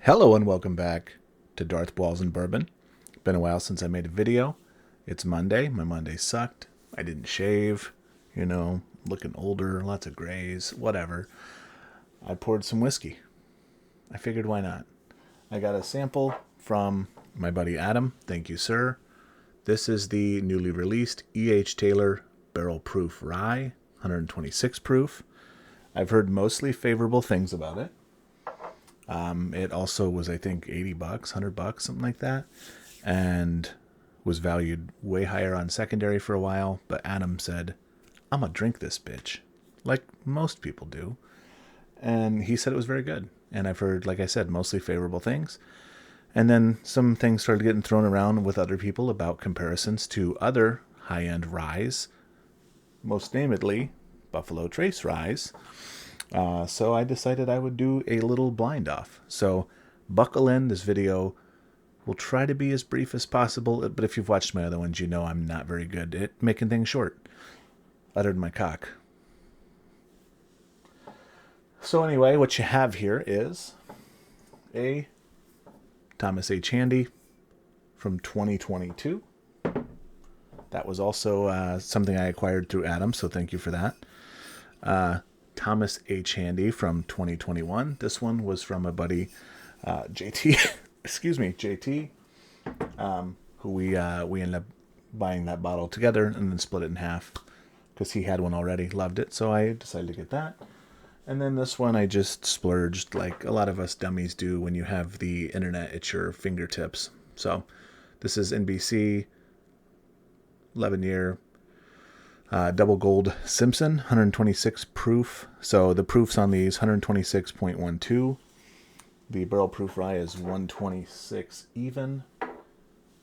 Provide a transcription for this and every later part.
Hello and welcome back to Buallz and Bourbon. Been a while since I made a video. It's Monday. My Monday sucked. I didn't shave. Looking older, lots of grays, whatever. I poured some whiskey. I figured why not? I got a sample from my buddy Adam. Thank you, sir. This is the newly released E.H. Taylor Barrel Proof Rye, 126 proof. I've heard mostly favorable things about it. It also was, I think, $80, $100, something like that, and was valued way higher on secondary for a while. But Adam said, "I'm gonna drink this bitch," like most people do, and he said it was very good. And I've heard, like I said, mostly favorable things. And then some things started getting thrown around with other people about comparisons to other high-end ryes, most namely Buffalo Trace ryes. So I decided I would do a little blind off. So buckle in. This video will try to be as brief as possible, but if you've watched my other ones, you know I'm not very good at making things short. Other than my cock. So anyway, what you have here is a Thomas H. Handy from 2022. That was also something I acquired through Adam, so thank you for that. Thomas H. Handy from 2021. This one was from a buddy, JT, JT, who we ended up buying that bottle together and then split it in half because he had one already, loved it, so I decided to get that. And then this one I just splurged like a lot of us dummies do when you have the internet at your fingertips. So this is NBC 11-year double gold Simpson, 126 proof. So the proofs on these 126.12. The barrel proof rye is 126 even.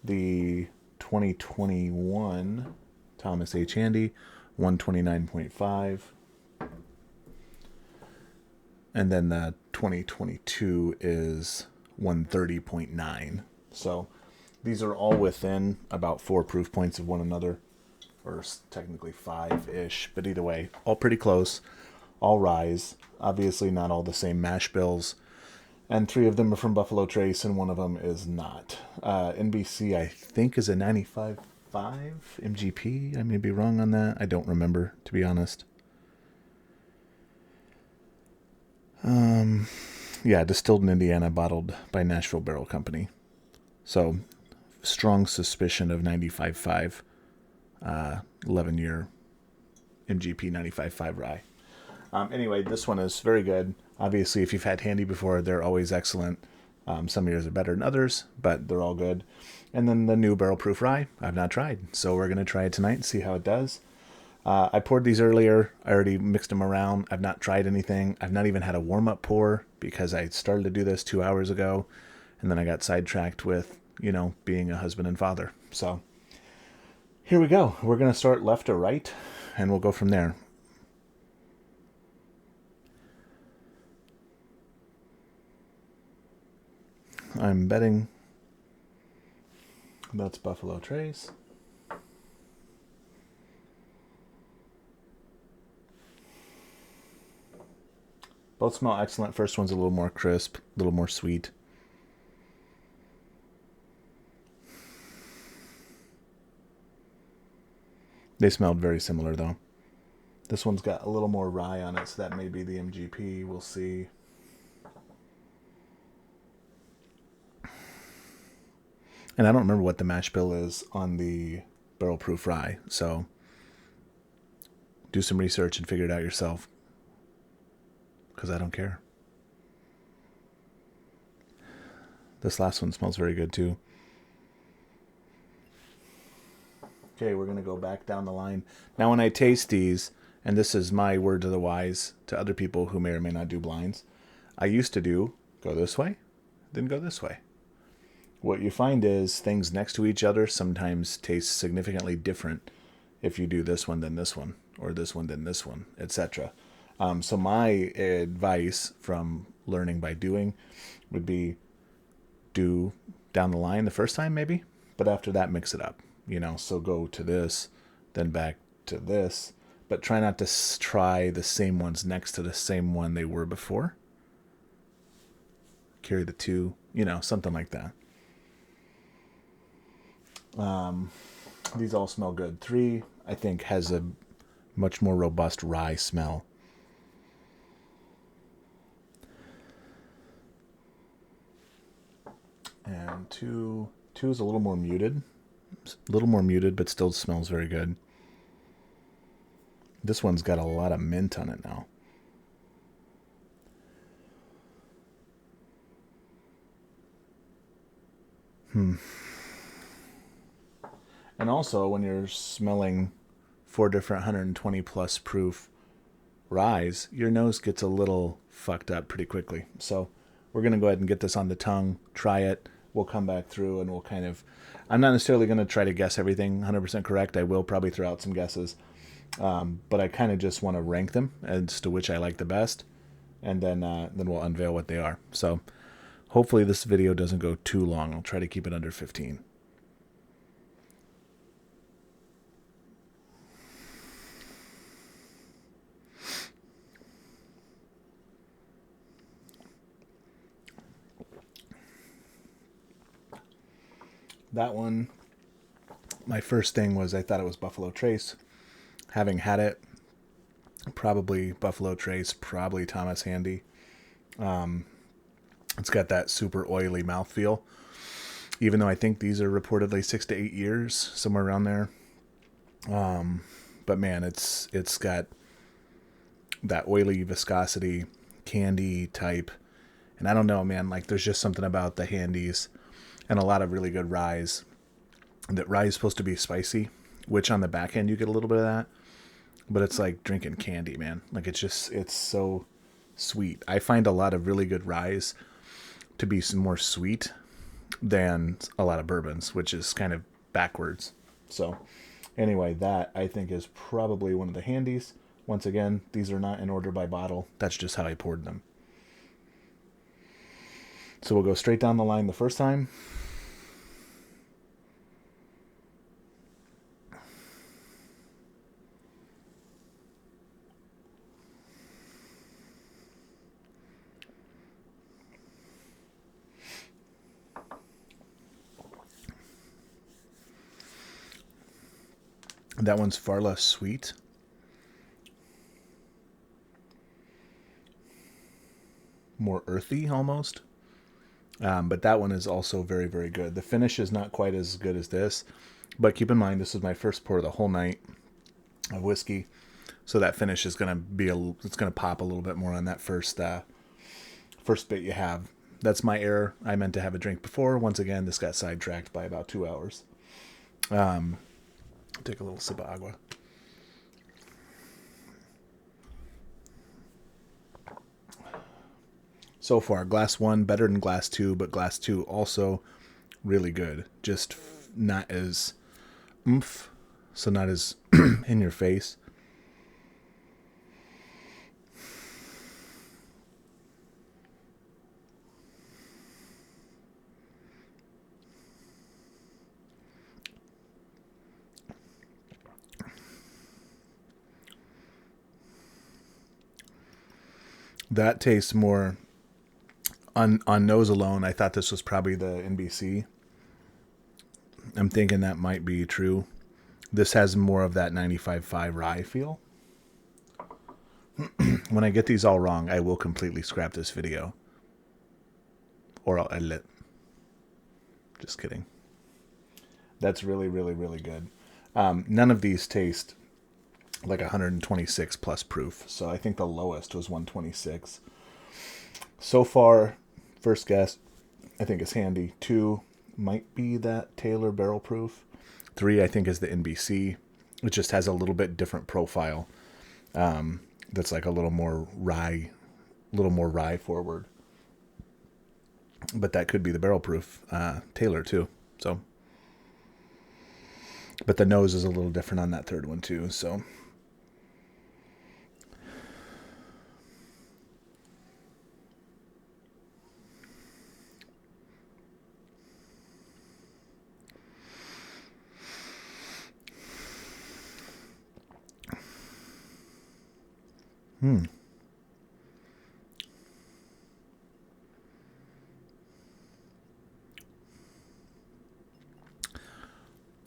The 2021 Thomas H. Handy, 129.5. And then the 2022 is 130.9. So these are all within about 4 proof points of one another. Or technically 5-ish, but either way, all pretty close, all ryes. Obviously not all the same mash bills, and 3 of them are from Buffalo Trace, and 1 of them is not. NBC, I think, is a 95.5 MGP. I may be wrong on that. I don't remember, to be honest. Yeah, distilled in Indiana, bottled by Nashville Barrel Company. So, strong suspicion of 95.5. 11-year MGP 95.5 rye. Anyway, this one is very good. Obviously, if you've had Handy before, they're always excellent. Some years are better than others, but they're all good. And then the new Barrel Proof Rye, I've not tried. So we're going to try it tonight and see how it does. I poured these earlier. I already mixed them around. I've not tried anything. I've not even had a warm-up pour because I started to do this 2 hours ago. And then I got sidetracked with, being a husband and father. So here we go. We're going to start left to right, and we'll go from there. I'm betting that's Buffalo Trace. Both smell excellent. First one's a little more crisp, a little more sweet. They smelled very similar, though. This one's got a little more rye on it, so that may be the MGP. We'll see. And I don't remember what the mash bill is on the Barrel Proof Rye, so do some research and figure it out yourself, because I don't care. This last one smells very good, too. Okay, we're going to go back down the line. Now, when I taste these, and this is my word to the wise to other people who may or may not do blinds, I used to go this way, then go this way. What you find is things next to each other sometimes taste significantly different if you do this one than this one, or this one than this one, etc. So my advice from learning by doing would be do down the line the first time maybe, but after that mix it up. So go to this, then back to this, but try not to try the same ones next to the same one they were before. carry the 2, something like that. These all smell good. 3, I think, has a much more robust rye smell. And 2 is a little more muted. But still smells very good. This one's got a lot of mint on it now. And also, when you're smelling 4 different 120 plus proof ryes, your nose gets a little fucked up pretty quickly. So we're going to go ahead and get this on the tongue, try it. We'll come back through and we'll I'm not necessarily going to try to guess everything 100% correct. I will probably throw out some guesses. But I kind of just want to rank them as to which I like the best. And then we'll unveil what they are. So hopefully this video doesn't go too long. I'll try to keep it under 15. That one, my first thing was I thought it was Buffalo Trace. Having had it, probably Buffalo Trace, probably Thomas Handy. It's got that super oily mouthfeel. Even though I think these are reportedly 6 to 8 years, somewhere around there. But man, it's got that oily viscosity, candy type. And I don't know, man, like there's just something about the Handies and a lot of really good ryes. That rye is supposed to be spicy, which on the back end you get a little bit of that. But it's like drinking candy, man. Like it's so sweet. I find a lot of really good ryes to be some more sweet than a lot of bourbons, which is kind of backwards. So anyway, that I think is probably one of the Handies. Once again, these are not in order by bottle. That's just how I poured them. So we'll go straight down the line the first time. That one's far less sweet. More earthy almost. But that one is also very, very good. The finish is not quite as good as this. But keep in mind, this is my first pour of the whole night of whiskey. So that finish is going to be, it's going to pop a little bit more on that first bit you have. That's my error. I meant to have a drink before. Once again, this got sidetracked by about 2 hours. Take a little sip of agua. So far, glass 1 better than glass 2, but glass 2 also really good. Just not as oomph, so not as in your face. That tastes more on nose alone. I thought this was probably the NBC. I'm thinking that might be true. This has more of that 95.5 rye feel. When I get these all wrong, I will completely scrap this video. Or I'll edit it. Just kidding. That's really, really, really good. None of these taste like 126 plus proof. So I think the lowest was 126. So far, first guess, I think is Handy. 2 might be that Taylor Barrel Proof. 3, I think, is the NBC. It just has a little bit different profile. That's like a little more rye forward. But that could be the Barrel Proof Taylor too. So, but the nose is a little different on that third one too. So.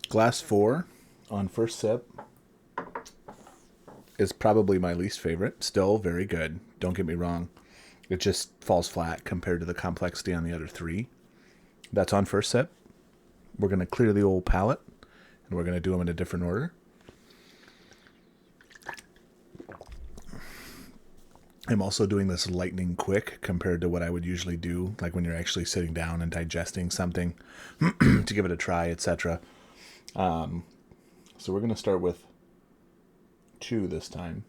Glass 4 on first sip is probably my least favorite. Still very good. Don't get me wrong. It just falls flat compared to the complexity on the other 3. That's on first sip. We're going to clear the old palate, and we're going to do them in a different order. I'm also doing this lightning quick compared to what I would usually do, like when you're actually sitting down and digesting something to give it a try, etc. So we're going to start with 2 this time.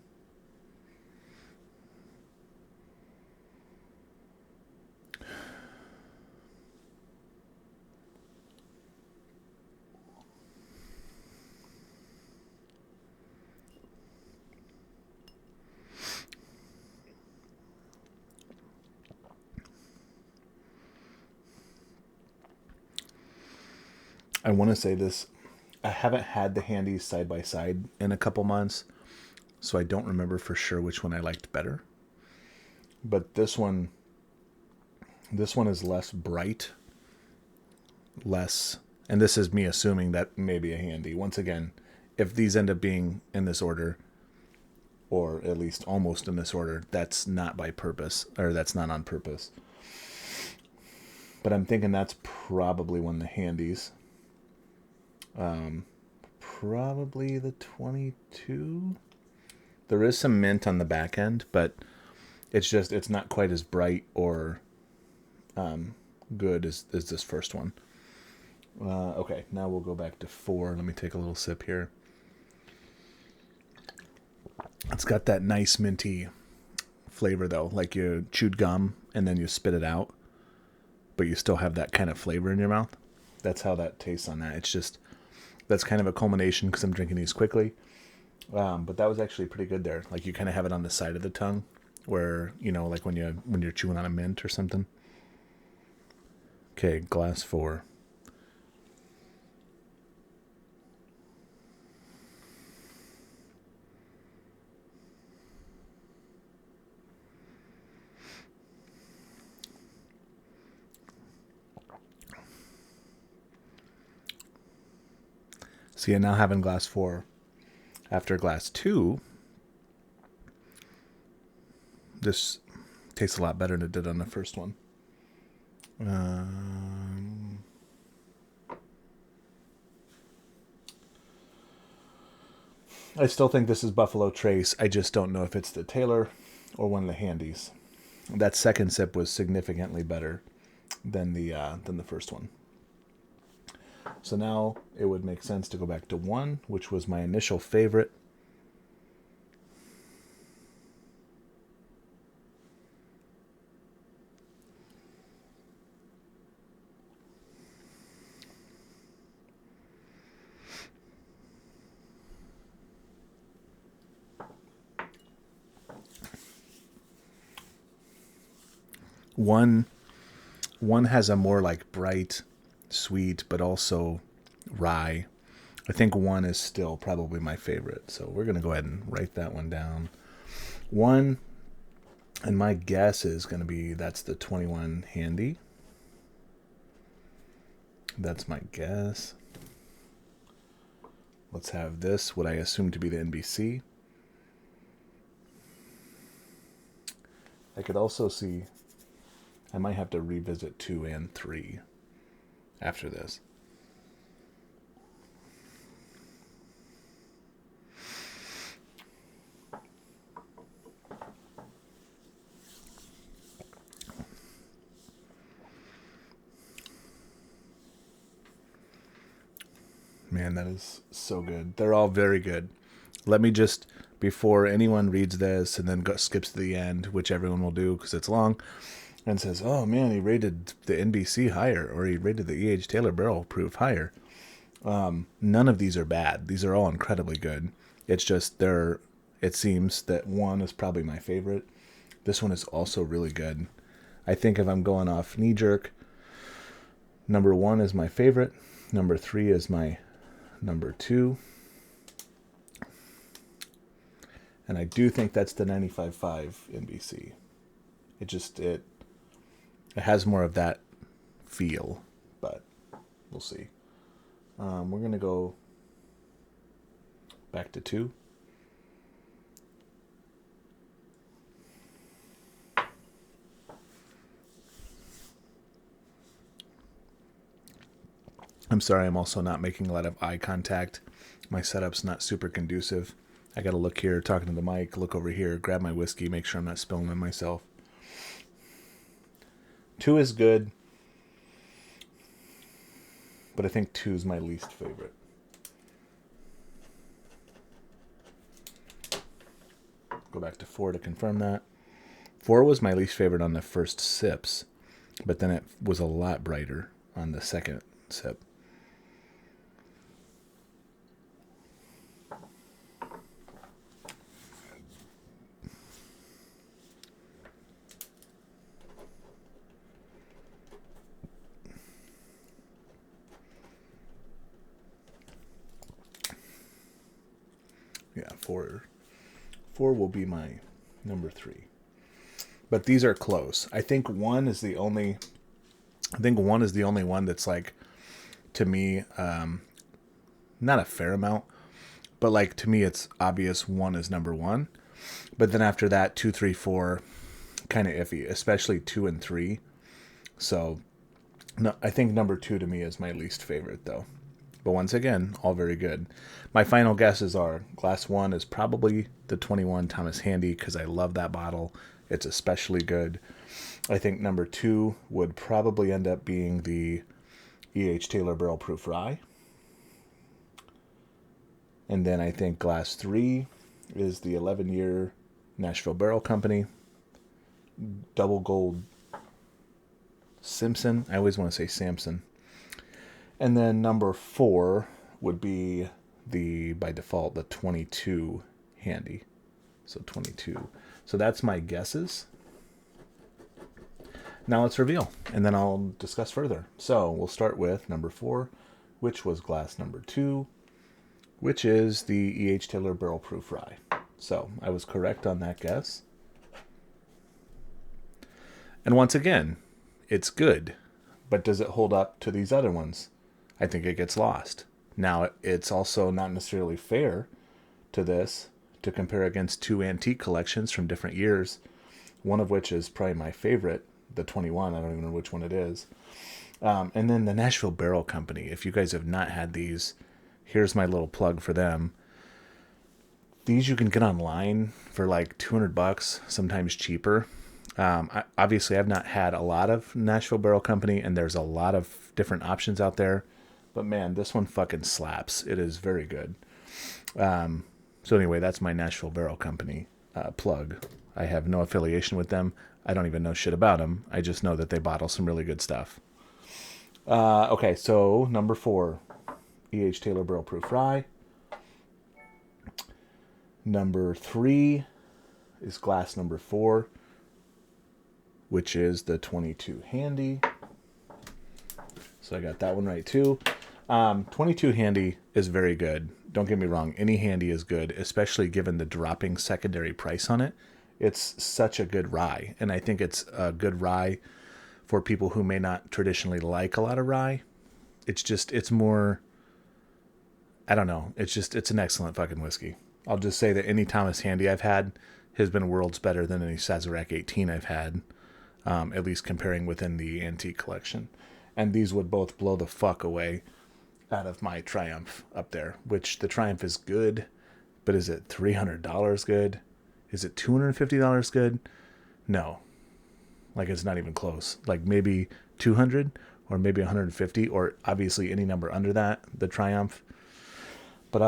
I want to say this. I haven't had the handies side by side in a couple months, so I don't remember for sure which one I liked better. But this one is less bright, less, and this is me assuming that maybe a handy. Once again, if these end up being in this order, or at least almost in this order, that's not by purpose, or that's not on purpose. But I'm thinking that's probably one of the handies. Probably the 22. There is some mint on the back end, but it's not quite as bright or good as this first one. Okay, now we'll go back to 4. Let me take a little sip here. It's got that nice minty flavor though, like you chewed gum and then you spit it out, but you still have that kind of flavor in your mouth. That's how that tastes on that. It's just, that's kind of a culmination because I'm drinking these quickly. But that was actually pretty good there. Like you kind of have it on the side of the tongue where, you know, like when you're chewing on a mint or something. Okay, glass 4. See, and now having glass 4 after glass 2, this tastes a lot better than it did on the first one. I still think this is Buffalo Trace. I just don't know if it's the Taylor or one of the handies. That second sip was significantly better than the first one. So now it would make sense to go back to 1, which was my initial favorite. One has a more like bright, sweet, but also rye. I think 1 is still probably my favorite. So we're going to go ahead and write that one down. 1, and my guess is going to be that's the 21 handy. That's my guess. Let's have this, what I assume to be the NBC. I could also see I might have to revisit 2 and 3 after this. Man, that is so good. They're all very good. Let me just, before anyone reads this and then skips to the end, which everyone will do because it's long, and says, oh man, he rated the NBC higher, or he rated the E.H. Taylor Barrel Proof higher. None of these are bad. These are all incredibly good. It's just it seems that 1 is probably my favorite. This one is also really good. I think if I'm going off knee jerk, number 1 is my favorite. Number 3 is my number 2. And I do think that's the 95.5 NBC. It has more of that feel, but we'll see. We're going to go back to 2. I'm sorry, I'm also not making a lot of eye contact. My setup's not super conducive. I got to look here, talking to the mic, look over here, grab my whiskey, make sure I'm not spilling on myself. 2 is good, but I think 2 is my least favorite. Go back to 4 to confirm that. 4 was my least favorite on the first sips, but then it was a lot brighter on the second sip. Yeah, 4 will be my number 3. But these are close. I think 1 is the only one that's like, to me, not a fair amount, but like to me it's obvious 1 is number 1. But then after that, 2, 3, 4, kind of iffy, especially 2 and 3. So no, I think number 2 to me is my least favorite though. But once again, all very good. My final guesses are glass 1 is probably the 21 Thomas Handy because I love that bottle. It's especially good. I think number 2 would probably end up being the E.H. Taylor Barrel Proof Rye. And then I think glass 3 is the 11-year Nashville Barrel Company. Double Gold Simpson. I always want to say Samson. And then number 4 would be by default, the 22 Handy. So 22. So that's my guesses. Now let's reveal, and then I'll discuss further. So we'll start with number 4, which was glass number 2, which is the E.H. Taylor Barrel Proof Rye. So I was correct on that guess. And once again, it's good, but does it hold up to these other ones? I think it gets lost. Now, it's also not necessarily fair to this to compare against 2 antique collections from different years, one of which is probably my favorite, the 21. I don't even know which one it is. And then the Nashville Barrel Company. If you guys have not had these, here's my little plug for them. These you can get online for like $200, sometimes cheaper. Obviously, I've not had a lot of Nashville Barrel Company, and there's a lot of different options out there. But man, this one fucking slaps. It is very good. So anyway, that's my Nashville Barrel Company plug. I have no affiliation with them. I don't even know shit about them. I just know that they bottle some really good stuff. Okay, so number 4, E.H. Taylor Barrel Proof Rye. Number 3 is glass number 4, which is the 22 Handy. So I got that one right too. 22 Handy is very good. Don't get me wrong. Any Handy is good, especially given the dropping secondary price on it. It's such a good rye. And I think it's a good rye for people who may not traditionally like a lot of rye. It's more, I don't know. It's an excellent fucking whiskey. I'll just say that any Thomas Handy I've had has been worlds better than any Sazerac 18 I've had, at least comparing within the antique collection. And these would both blow the fuck away out of my Triumph up there, which the Triumph is good, but is it $300 good? Is it $250 good? No. Like, it's not even close. Like, maybe 200 or maybe 150, or obviously any number under that, the Triumph. But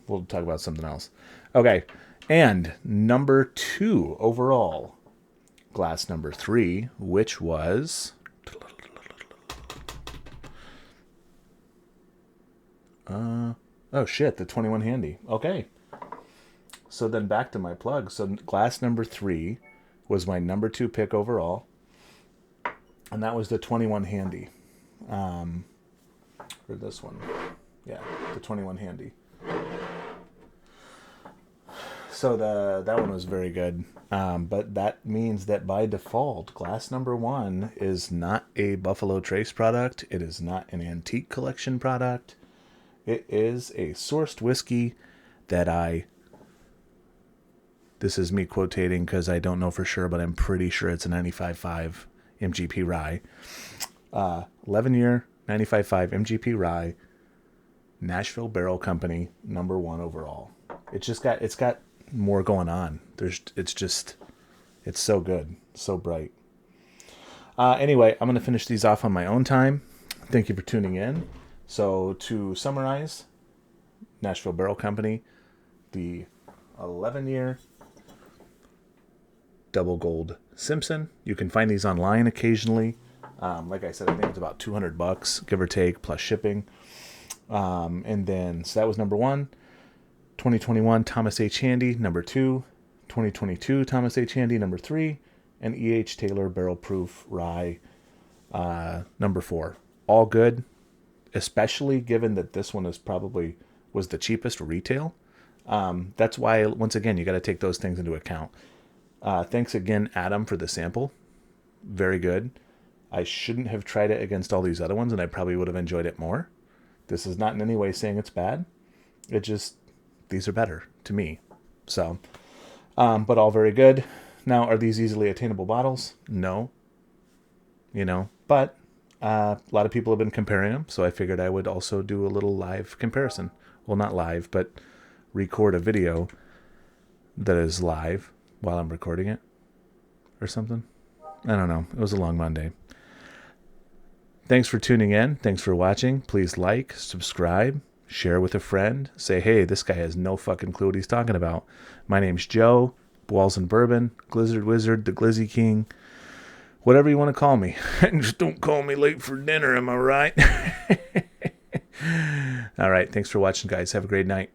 we'll talk about something else. Okay. And number 2 overall, glass number 3, which was oh shit, the 21 Handy. Okay. So then back to my plug. So glass number 3 was my number 2 pick overall. And that was the 21 Handy. Or this one. Yeah, the 21 Handy. So that one was very good. But that means that by default, glass number one is not a Buffalo Trace product. It is not an antique collection product. It is a sourced whiskey that this is me quotating because I don't know for sure, but I'm pretty sure it's a 95.5 MGP rye. 11-year 95.5 MGP rye. Nashville Barrel Company, number one overall. It's got more going on. It's so good, so bright. Anyway, I'm going to finish these off on my own time. Thank you for tuning in. So to summarize, Nashville Barrel Company, the 11-year double gold Simpson. You can find these online occasionally. Like I said, I think it's about $200, give or take, plus shipping. And then, so that was number one. 2021 Thomas H. Handy, number two. 2022 Thomas H. Handy, number three. And E.H. Taylor Barrel Proof Rye, number four. All good, especially given that this one was the cheapest retail. That's why, once again, you got to take those things into account. Thanks again, Adam, for the sample. Very good. I shouldn't have tried it against all these other ones, and I probably would have enjoyed it more. This is not in any way saying it's bad. These are better to me. So, but all very good. Now, are these easily attainable bottles? No. But a lot of people have been comparing them, so I figured I would also do a little live comparison. Well, not live, but record a video that is live while I'm recording it or something. I don't know. It was a long Monday. Thanks for tuning in. Thanks for watching. Please like, subscribe, share with a friend. Say, hey, this guy has no fucking clue what he's talking about. My name's Joe, Buallz and Bourbon, Glizzard Wizard, the Glizzy King, whatever you want to call me. Just don't call me late for dinner, am I right? All right. Thanks for watching, guys. Have a great night.